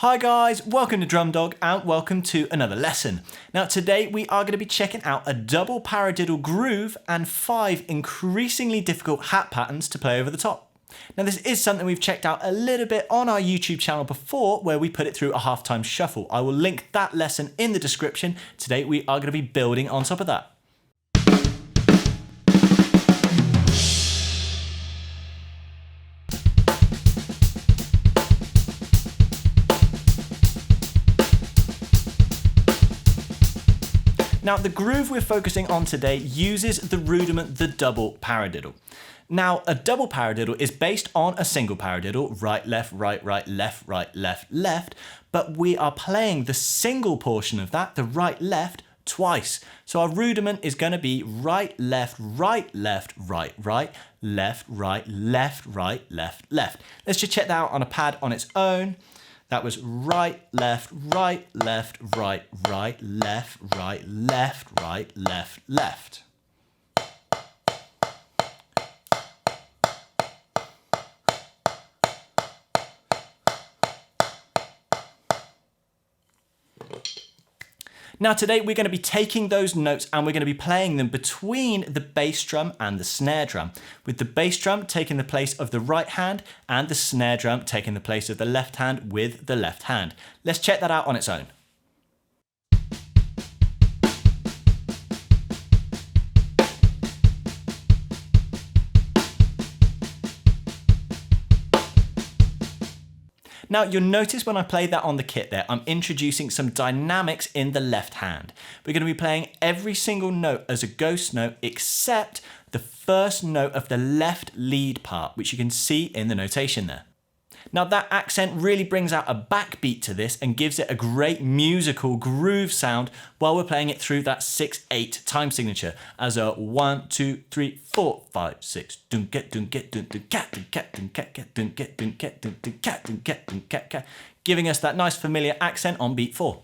Hi guys, welcome to Drum.Dog and welcome to another lesson. Now today we are going to be checking out a double paradiddle groove and 5 increasingly difficult hat patterns to play over the top. Now this is something we've checked out a little bit on our YouTube channel before where we put it through a halftime shuffle. I will link that lesson in the description. Today we are going to be building on top of that. Now the groove we're focusing on today uses the rudiment, the double paradiddle. Now a double paradiddle is based on a single paradiddle, right, left, left, left, but we are playing the single portion of that, the right, left, twice. So our rudiment is going to be right, left, right, left, right, right, left, right, left, right, left, left. Let's just check that out on a pad on its own. That was right, left, right, left, right, right, left, right, left, right, left, left. Now today we're going to be taking those notes and we're going to be playing them between the bass drum and the snare drum, with the bass drum taking the place of the right hand and the snare drum taking the place of the left hand with the left hand. Let's check that out on its own. Now you'll notice when I play that on the kit there, I'm introducing some dynamics in the left hand. We're going to be playing every single note as a ghost note except the first note of the left lead part, which you can see in the notation there. Now that accent really brings out a backbeat to this and gives it a great musical groove sound while we're playing it through that 6/8 time signature as a 1, 2, 3, 4, 5, 6. Dun get dun get dun dun cat dun cat dun cat cat dun get dun cat dun dun cat dun cat dun cat cat, giving us that nice familiar accent on beat 4.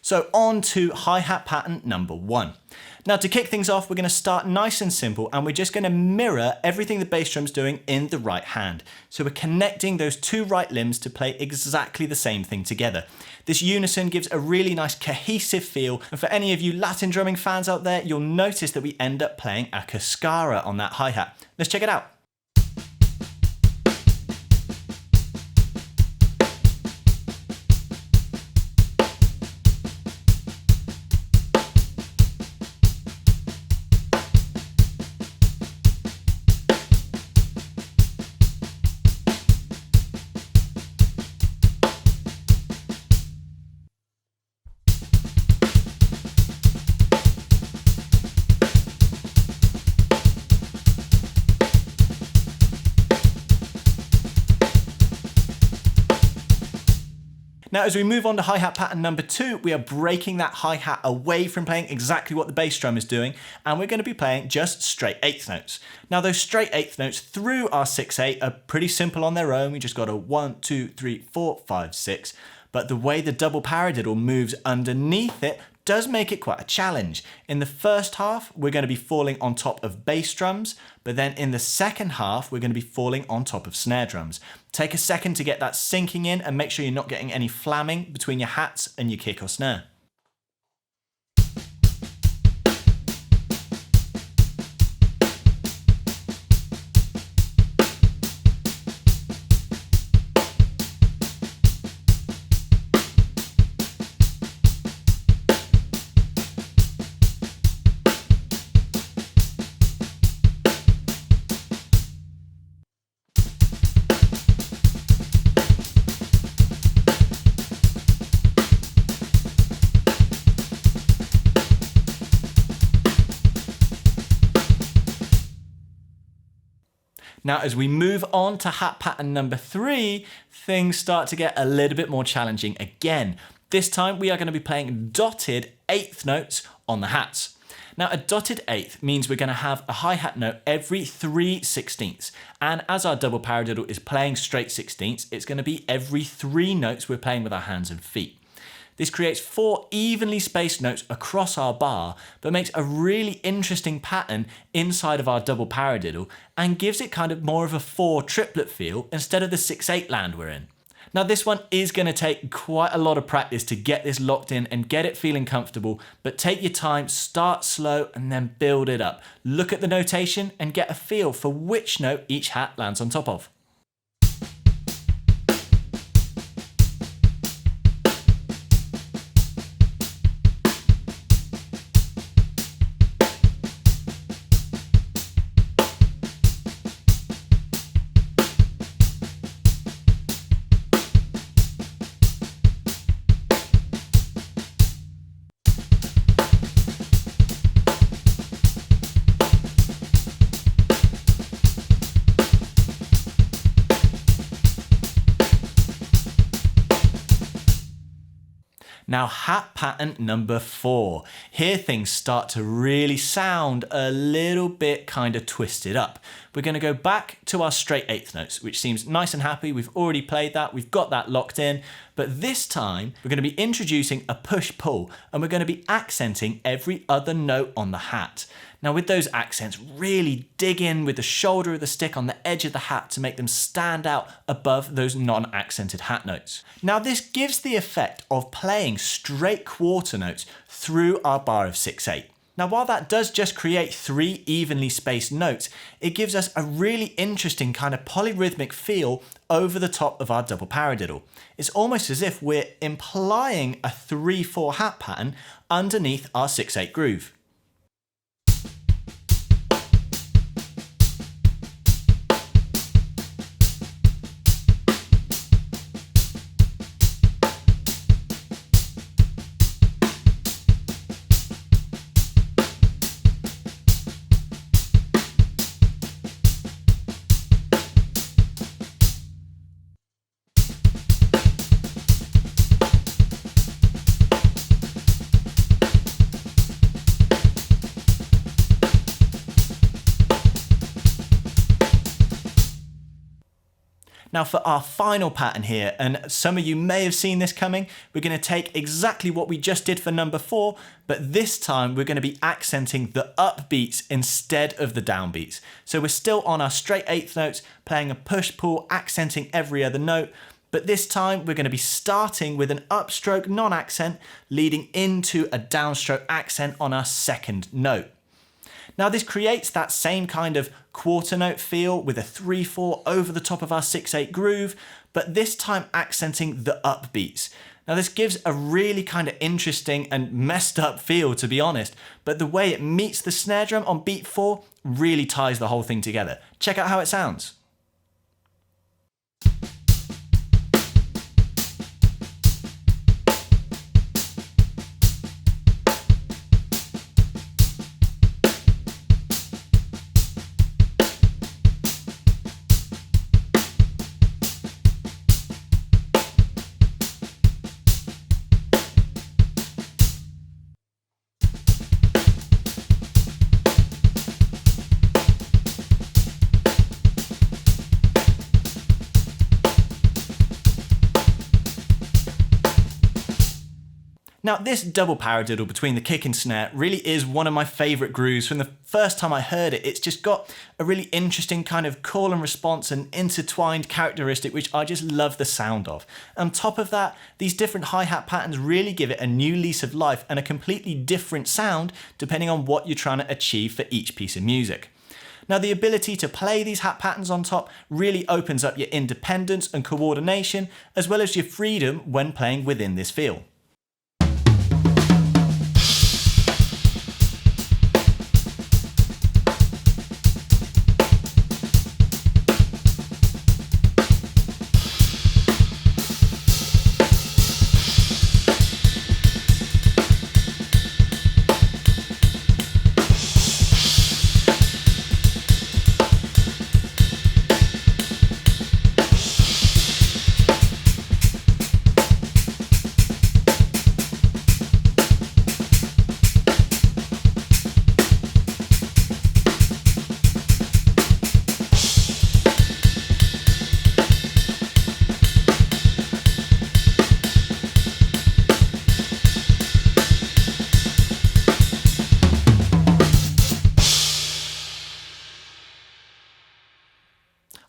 So on to hi-hat pattern number 1. Now to kick things off, we're going to start nice and simple and we're just going to mirror everything the bass drum's doing in the right hand. So we're connecting those two right limbs to play exactly the same thing together. This unison gives a really nice cohesive feel, and for any of you Latin drumming fans out there, you'll notice that we end up playing a cascara on that hi-hat. Let's check it out. Now as we move on to hi-hat pattern number 2, we are breaking that hi-hat away from playing exactly what the bass drum is doing, and we're going to be playing just straight 8th notes. Now those straight 8th notes through our 6/8 are pretty simple on their own. We just got a 1, 2, 3, 4, 5, 6. But the way the double paradiddle moves underneath it does make it quite a challenge. In the first half, we're going to be falling on top of bass drums, but then in the second half, we're going to be falling on top of snare drums. Take a second to get that sinking in and make sure you're not getting any flamming between your hats and your kick or snare. Now, as we move on to hat pattern number 3, things start to get a little bit more challenging again. This time we are going to be playing dotted 8th notes on the hats. Now a dotted eighth means we're going to have a hi-hat note every 3/16ths, and as our double paradiddle is playing straight 16ths, it's going to be every 3 notes we're playing with our hands and feet. This creates 4 evenly spaced notes across our bar, but makes a really interesting pattern inside of our double paradiddle and gives it kind of more of a 4 triplet feel instead of the 6/8 land we're in. Now this one is going to take quite a lot of practice to get this locked in and get it feeling comfortable, but take your time, start slow and then build it up. Look at the notation and get a feel for which note each hat lands on top of. Now hat pattern number 4. Here things start to really sound a little bit kind of twisted up. We're going to go back to our straight 8th notes, which seems nice and happy. We've already played that, we've got that locked in, but this time we're going to be introducing a push-pull and we're going to be accenting every other note on the hat. Now with those accents, really dig in with the shoulder of the stick on the edge of the hat to make them stand out above those non-accented hat notes. Now this gives the effect of playing straight quarter notes through our bar of 6/8. Now while that does just create 3 evenly spaced notes, it gives us a really interesting kind of polyrhythmic feel over the top of our double paradiddle. It's almost as if we're implying a 3/4 hat pattern underneath our 6/8 groove. Now for our final pattern here, and some of you may have seen this coming, we're going to take exactly what we just did for number 4, but this time we're going to be accenting the upbeats instead of the downbeats. So we're still on our straight 8th notes, playing a push-pull, accenting every other note, but this time we're going to be starting with an upstroke non-accent, leading into a downstroke accent on our 2nd note. Now this creates that same kind of quarter note feel with a 3/4 over the top of our 6/8 groove, but this time accenting the upbeats. Now this gives a really kind of interesting and messed up feel, to be honest, but the way it meets the snare drum on beat 4 really ties the whole thing together. Check out how it sounds. Now this double paradiddle between the kick and snare really is one of my favourite grooves. From the first time I heard it, it's just got a really interesting kind of call and response and intertwined characteristic which I just love the sound of. On top of that, these different hi-hat patterns really give it a new lease of life and a completely different sound depending on what you're trying to achieve for each piece of music. Now the ability to play these hat patterns on top really opens up your independence and coordination as well as your freedom when playing within this feel.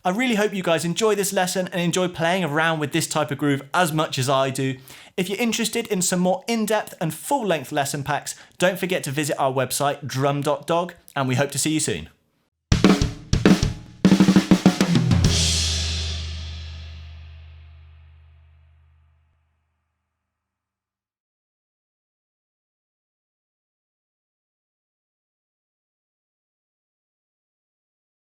I really hope you guys enjoy this lesson and enjoy playing around with this type of groove as much as I do. If you're interested in some more in-depth and full-length lesson packs, don't forget to visit our website, Drum.Dog, and we hope to see you soon.